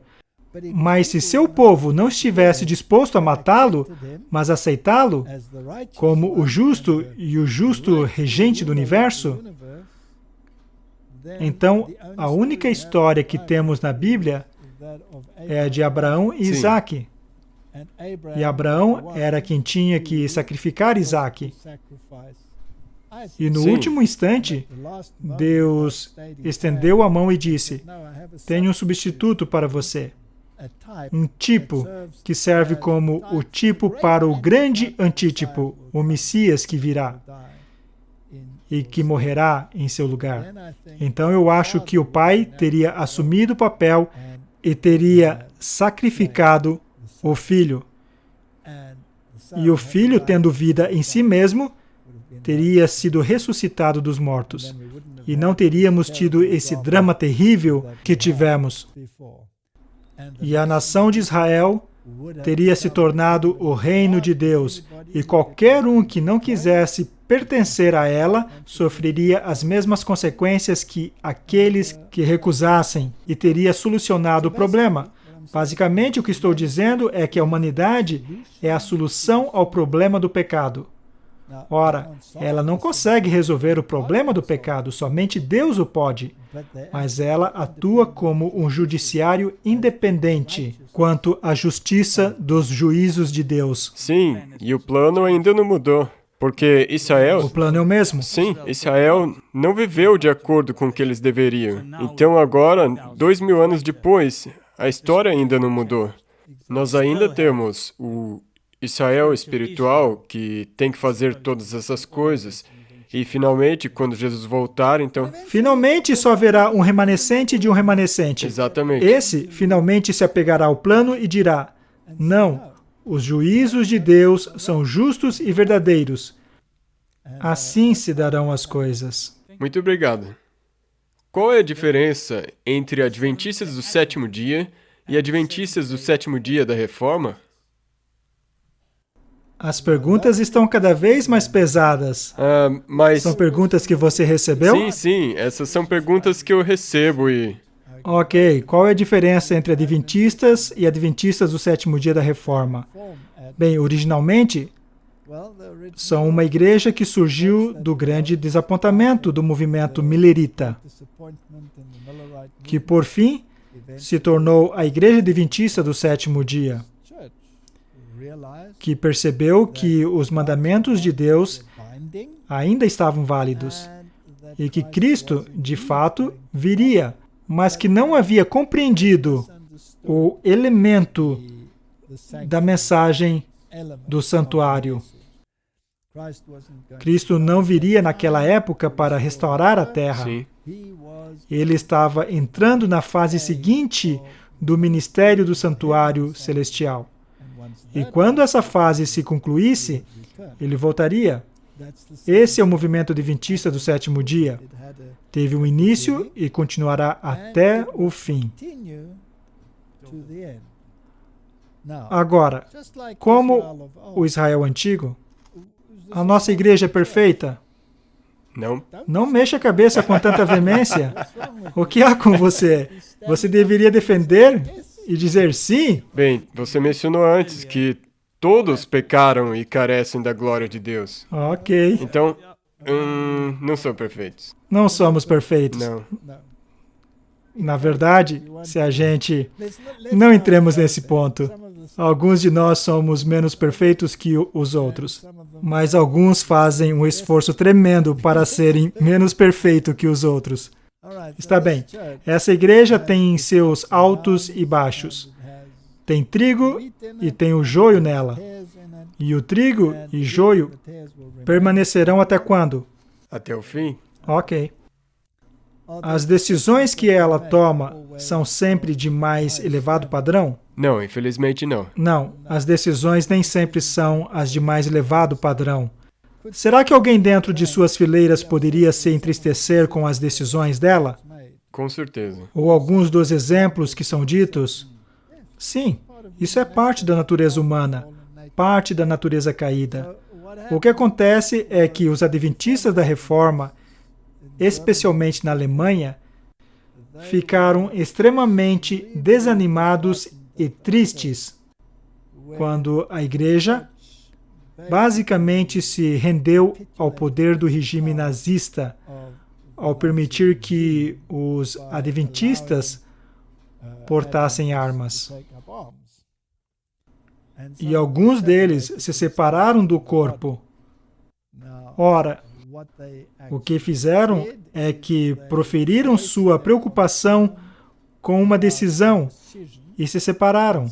Mas se seu povo não estivesse disposto a matá-lo, mas aceitá-lo como o justo e o justo regente do universo, então a única história que temos na Bíblia é a de Abraão e Isaque. E Abraão era quem tinha que sacrificar Isaque. E no último instante, Deus estendeu a mão e disse, tenho um substituto para você. um tipo que serve como o tipo para o grande antítipo, o Messias que virá e que morrerá em seu lugar. Então eu acho que o pai teria assumido o papel e teria sacrificado o filho. E o filho, tendo vida em si mesmo, teria sido ressuscitado dos mortos. E não teríamos tido esse drama terrível que tivemos. E a nação de Israel teria se tornado o reino de Deus. E qualquer um que não quisesse pertencer a ela sofreria as mesmas consequências que aqueles que recusassem e teria solucionado o problema. Basicamente, o que estou dizendo é que a humanidade é a solução ao problema do pecado. Ora, ela não consegue resolver o problema do pecado, somente Deus o pode. Mas ela atua como um judiciário independente quanto à justiça dos juízos de Deus. Sim, e o plano ainda não mudou. Porque Israel... O plano é o mesmo. Sim, Israel não viveu de acordo com o que eles deveriam. Então agora, 2000 anos depois, a história ainda não mudou. Nós ainda temos o Israel espiritual que tem que fazer todas essas coisas. E finalmente, quando Jesus voltar, então... Finalmente só haverá um remanescente de um remanescente. Exatamente. Esse finalmente se apegará ao plano e dirá: não, os juízos de Deus são justos e verdadeiros. Assim se darão as coisas. Muito obrigado. Qual é a diferença entre adventistas do sétimo dia e adventistas do sétimo dia da Reforma? As perguntas estão cada vez mais pesadas. Mas... São perguntas que você recebeu? Sim, essas são perguntas que eu recebo e... Ok, qual é a diferença entre adventistas e adventistas do sétimo dia da Reforma? Bem, originalmente, são uma igreja que surgiu do grande desapontamento do movimento milerita, que, por fim, se tornou a igreja adventista do sétimo dia, que percebeu que os mandamentos de Deus ainda estavam válidos e que Cristo, de fato, viria, mas que não havia compreendido o elemento da mensagem do santuário. Cristo não viria naquela época para restaurar a terra. Sim. Ele estava entrando na fase seguinte do ministério do santuário celestial. E quando essa fase se concluísse, ele voltaria. Esse é o movimento adventista do sétimo dia. Teve um início e continuará até o fim. Agora, como o Israel antigo, a nossa igreja é perfeita? Não? Não mexa a cabeça com tanta veemência. O que há com você? Você deveria defender e dizer sim? Bem, você mencionou antes que todos pecaram e carecem da glória de Deus. Ok. Então, não são perfeitos. Não somos perfeitos. Não. Na verdade, se a gente... Não entremos nesse ponto. Alguns de nós somos menos perfeitos que os outros, mas alguns fazem um esforço tremendo para serem menos perfeitos que os outros. Está bem, essa igreja tem seus altos e baixos. Tem trigo e tem o joio nela. E o trigo e joio permanecerão até quando? Até o fim? Ok. As decisões que ela toma são sempre de mais elevado padrão? Não, infelizmente não. Não, as decisões nem sempre são as de mais elevado padrão. Será que alguém dentro de suas fileiras poderia se entristecer com as decisões dela? Com certeza. Ou alguns dos exemplos que são ditos? Sim, isso é parte da natureza humana, parte da natureza caída. O que acontece é que os adventistas da Reforma, especialmente na Alemanha, ficaram extremamente desanimados e tristes quando a igreja basicamente se rendeu ao poder do regime nazista ao permitir que os adventistas portassem armas. E alguns deles se separaram do corpo. Ora, o que fizeram é que proferiram sua preocupação com uma decisão e se separaram.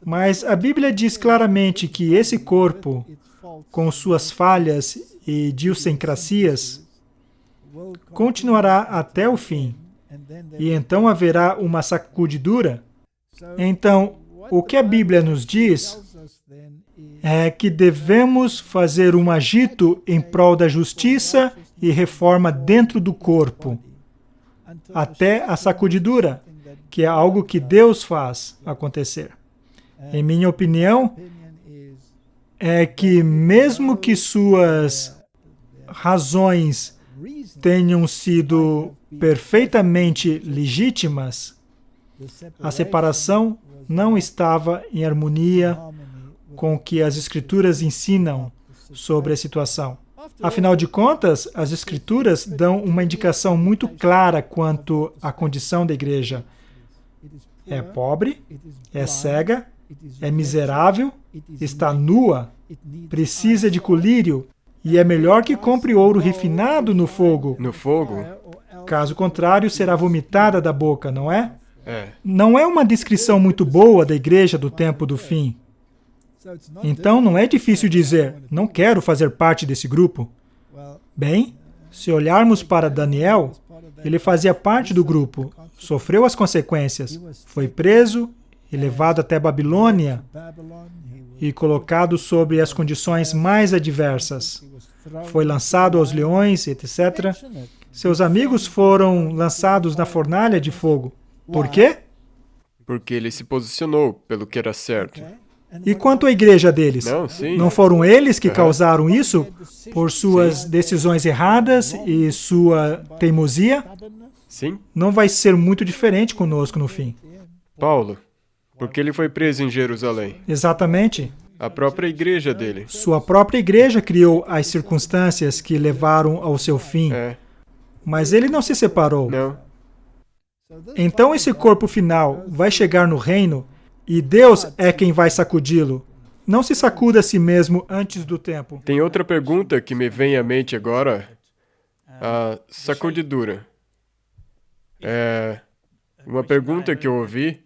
Mas a Bíblia diz claramente que esse corpo, com suas falhas e idiosincrasias, continuará até o fim. E então haverá uma sacudidura. Então, o que a Bíblia nos diz é que devemos fazer um agito em prol da justiça e reforma dentro do corpo, até a sacudidura, que é algo que Deus faz acontecer. Em minha opinião, é que mesmo que suas razões tenham sido perfeitamente legítimas, a separação não estava em harmonia com o que as Escrituras ensinam sobre a situação. Afinal de contas, as Escrituras dão uma indicação muito clara quanto à condição da igreja. É pobre, é cega, é miserável, está nua, precisa de colírio, e é melhor que compre ouro refinado no fogo. No fogo? Caso contrário, será vomitada da boca, não é? É. Não é uma descrição muito boa da igreja do tempo do fim. Então, não é difícil dizer, não quero fazer parte desse grupo. Bem, se olharmos para Daniel, ele fazia parte do grupo, sofreu as consequências, foi preso e levado até Babilônia e colocado sob as condições mais adversas. Foi lançado aos leões, etc. Seus amigos foram lançados na fornalha de fogo. Por quê? Porque ele se posicionou pelo que era certo. E quanto à igreja deles? Não, sim. Não foram eles que causaram isso por suas decisões erradas e sua teimosia? Sim. Não vai ser muito diferente conosco no fim. Paulo, porque ele foi preso em Jerusalém. Exatamente. A própria igreja dele. Sua própria igreja criou as circunstâncias que levaram ao seu fim. É. Mas ele não se separou. Não. Então esse corpo final vai chegar no reino e Deus é quem vai sacudi-lo. Não se sacuda a si mesmo antes do tempo. Tem outra pergunta que me vem à mente agora. A sacudidura. É uma pergunta que eu ouvi.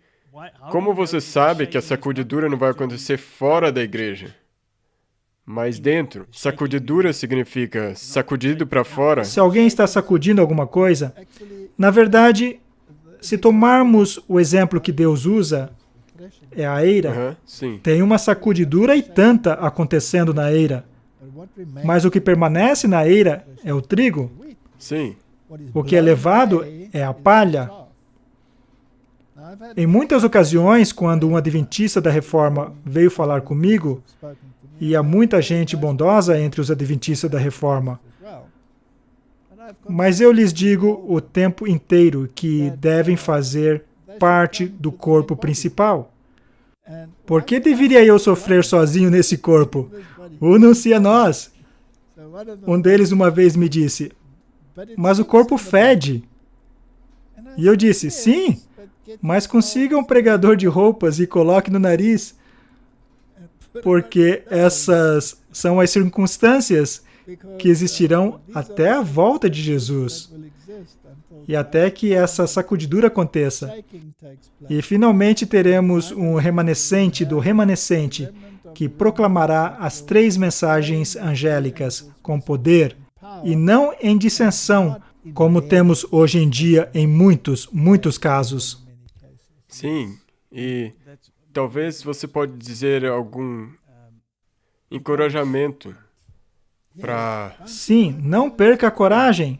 Como você sabe que a sacudidura não vai acontecer fora da igreja? Mas dentro. Sacudidura significa sacudido para fora. Se alguém está sacudindo alguma coisa, na verdade, se tomarmos o exemplo que Deus usa, é a eira, Sim. tem uma sacudidura e tanta acontecendo na eira. Mas o que permanece na eira é o trigo. Sim. O que é levado é a palha. Em muitas ocasiões, quando um adventista da Reforma veio falar comigo, e há muita gente bondosa entre os adventistas da Reforma, mas eu lhes digo o tempo inteiro que devem fazer parte do corpo principal. Por que deveria eu sofrer sozinho nesse corpo? Unam-se a nós. Um deles uma vez me disse, mas o corpo fede. E eu disse, sim, mas consiga um pregador de roupas e coloque no nariz, porque essas são as circunstâncias que existirão até a volta de Jesus e até que essa sacudidura aconteça. E finalmente teremos um remanescente do remanescente que proclamará as 3 mensagens angélicas com poder e não em dissensão, como temos hoje em dia em muitos casos. Sim, e talvez você pode dizer algum encorajamento para... Sim, não perca a coragem.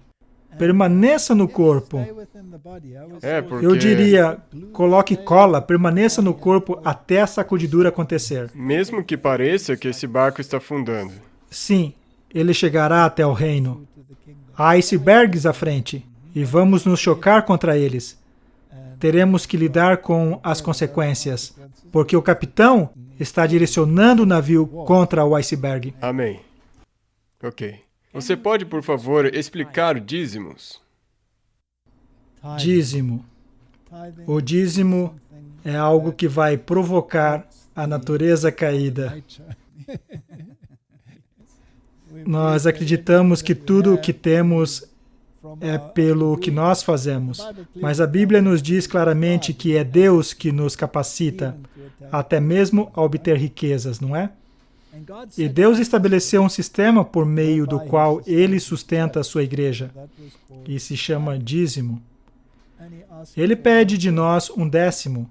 Permaneça no corpo. porque... Eu diria, coloque cola, permaneça no corpo até a sacudidura acontecer. Mesmo que pareça que esse barco está afundando. Sim, ele chegará até o reino. Há icebergs à frente, e vamos nos chocar contra eles. Teremos que lidar com as consequências, porque o capitão está direcionando o navio contra o iceberg. Amém. Ok. Você pode, por favor, explicar dízimos? Dízimo. O dízimo é algo que vai provocar a natureza caída. Nós acreditamos que tudo o que temos é pelo que nós fazemos. Mas a Bíblia nos diz claramente que é Deus que nos capacita, até mesmo a obter riquezas, não é? E Deus estabeleceu um sistema por meio do qual Ele sustenta a sua igreja, e se chama dízimo. Ele pede de nós 1/10.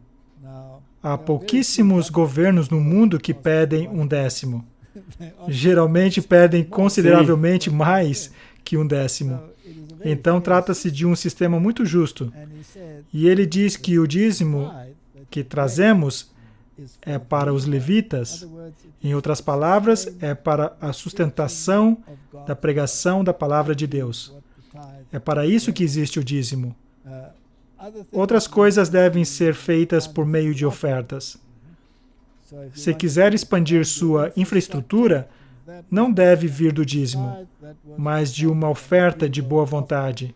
Há pouquíssimos governos no mundo que pedem 1/10. Geralmente pedem consideravelmente mais que 1/10. Então trata-se de um sistema muito justo. E ele diz que o dízimo que trazemos é para os levitas. Em outras palavras, é para a sustentação da pregação da palavra de Deus. É para isso que existe o dízimo. Outras coisas devem ser feitas por meio de ofertas. Se quiser expandir sua infraestrutura, não deve vir do dízimo, mas de uma oferta de boa vontade.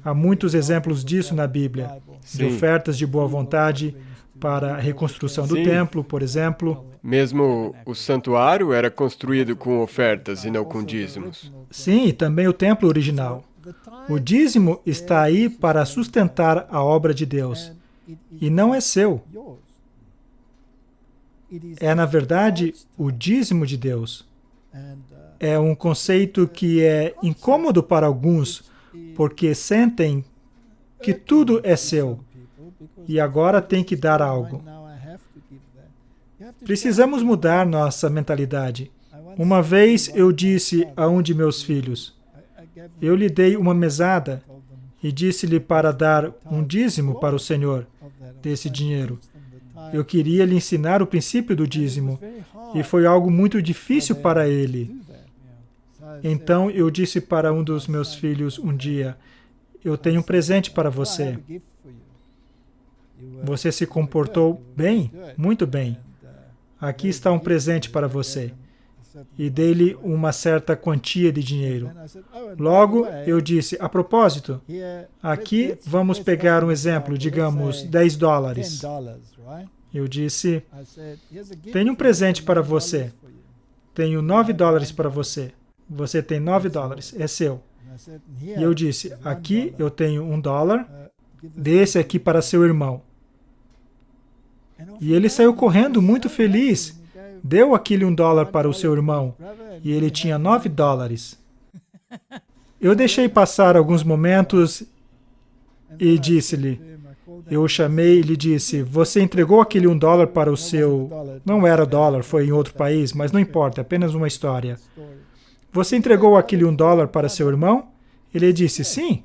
Há muitos exemplos disso na Bíblia, de ofertas de boa vontade para a reconstrução do templo, por exemplo. Mesmo o santuário era construído com ofertas e não com dízimos. Sim, e também o templo original. O dízimo está aí para sustentar a obra de Deus, e não é seu. É, na verdade, o dízimo de Deus. É um conceito que é incômodo para alguns, porque sentem que tudo é seu, e agora tem que dar algo. Precisamos mudar nossa mentalidade. Uma vez eu disse a um de meus filhos, eu lhe dei uma mesada e disse-lhe para dar um dízimo para o Senhor desse dinheiro. Eu queria lhe ensinar o princípio do dízimo, e foi algo muito difícil para ele. Então eu disse para um dos meus filhos um dia, eu tenho um presente para você. Você se comportou bem, muito bem. Aqui está um presente para você. E dei-lhe uma certa quantia de dinheiro. Logo, eu disse, a propósito, aqui vamos pegar um exemplo, digamos, $10. Eu disse, tenho um presente para você. Tenho $9 para você. Você tem $9, é seu. E eu disse, aqui eu tenho $1, dê esse aqui para seu irmão. E ele saiu correndo muito feliz. Deu aquele $1 para o seu irmão. E ele tinha $9. Eu deixei passar alguns momentos e disse-lhe, eu o chamei e lhe disse, você entregou aquele $1 para o seu... Não era dólar, foi em outro país, mas não importa, é apenas uma história. Você entregou aquele $1 para seu irmão? Ele disse, sim.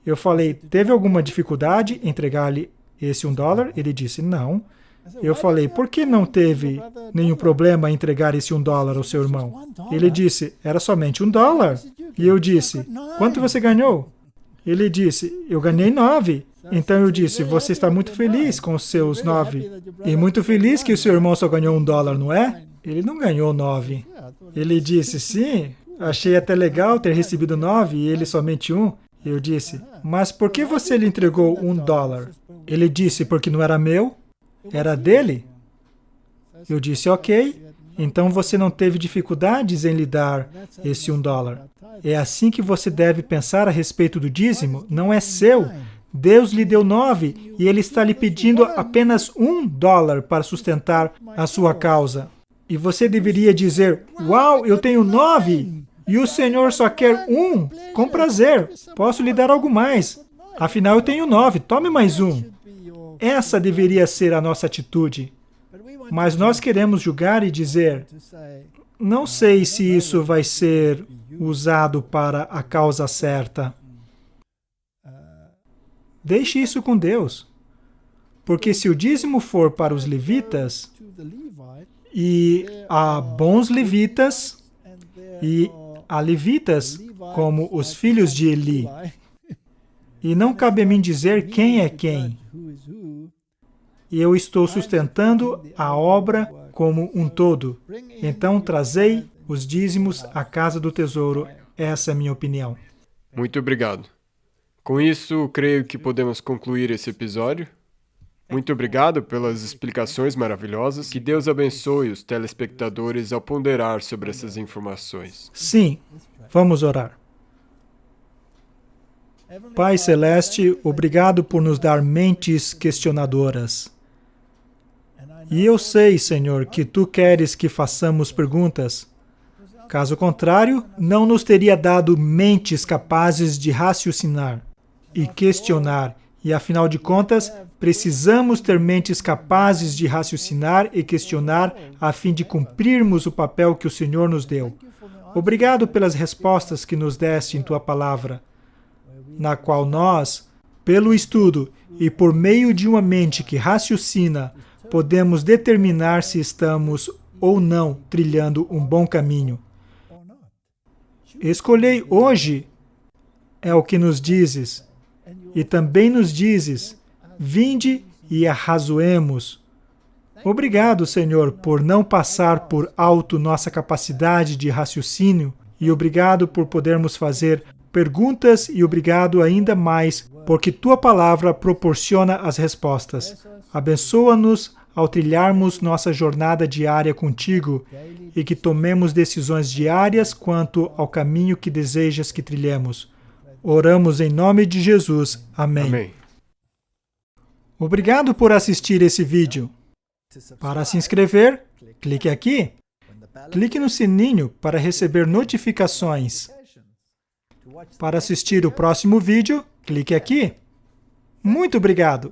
Eu falei, teve alguma dificuldade em entregar-lhe esse $1? Ele disse, não. Eu falei, por que não teve nenhum problema em entregar esse $1 ao seu irmão? Ele disse, era somente $1. E eu disse, quanto você ganhou? Ele disse, eu ganhei 9. Então eu disse, você está muito feliz com os seus 9. E muito feliz que o seu irmão só ganhou $1, não é? Ele não ganhou 9. Ele disse, sim, achei até legal ter recebido 9 e ele somente 1. Eu disse, mas por que você lhe entregou $1? Ele disse, porque não era meu, era dele. Eu disse, ok, então você não teve dificuldades em lhe dar esse $1. É assim que você deve pensar a respeito do dízimo, não é seu. Deus lhe deu 9 e Ele está lhe pedindo apenas $1 para sustentar a sua causa. E você deveria dizer, uau, eu tenho 9 e o Senhor só quer 1. Com prazer, posso lhe dar algo mais. Afinal, eu tenho 9, tome mais 1. Essa deveria ser a nossa atitude. Mas nós queremos julgar e dizer, não sei se isso vai ser usado para a causa certa. Deixe isso com Deus. Porque se o dízimo for para os levitas, e há bons levitas, e há levitas como os filhos de Eli, e não cabe a mim dizer quem é quem. E eu estou sustentando a obra como um todo. Então trazei os dízimos à casa do tesouro. Essa é a minha opinião. Muito obrigado. Com isso, creio que podemos concluir esse episódio. Muito obrigado pelas explicações maravilhosas. Que Deus abençoe os telespectadores ao ponderar sobre essas informações. Sim, vamos orar. Pai Celeste, obrigado por nos dar mentes questionadoras. E eu sei, Senhor, que Tu queres que façamos perguntas. Caso contrário, não nos teria dado mentes capazes de raciocinar e questionar. E, afinal de contas, precisamos ter mentes capazes de raciocinar e questionar a fim de cumprirmos o papel que o Senhor nos deu. Obrigado pelas respostas que nos deste em Tua palavra, na qual nós, pelo estudo e por meio de uma mente que raciocina, podemos determinar se estamos ou não trilhando um bom caminho. Escolhei hoje, é o que nos dizes, e também nos dizes, vinde e arrazoemos. Obrigado, Senhor, por não passar por alto nossa capacidade de raciocínio, e obrigado por podermos fazer perguntas, e obrigado ainda mais, porque Tua palavra proporciona as respostas. Abençoa-nos ao trilharmos nossa jornada diária contigo e que tomemos decisões diárias quanto ao caminho que desejas que trilhemos. Oramos em nome de Jesus. Amém. Amém. Obrigado por assistir esse vídeo. Para se inscrever, clique aqui. Clique no sininho para receber notificações. Para assistir o próximo vídeo, clique aqui. Muito obrigado!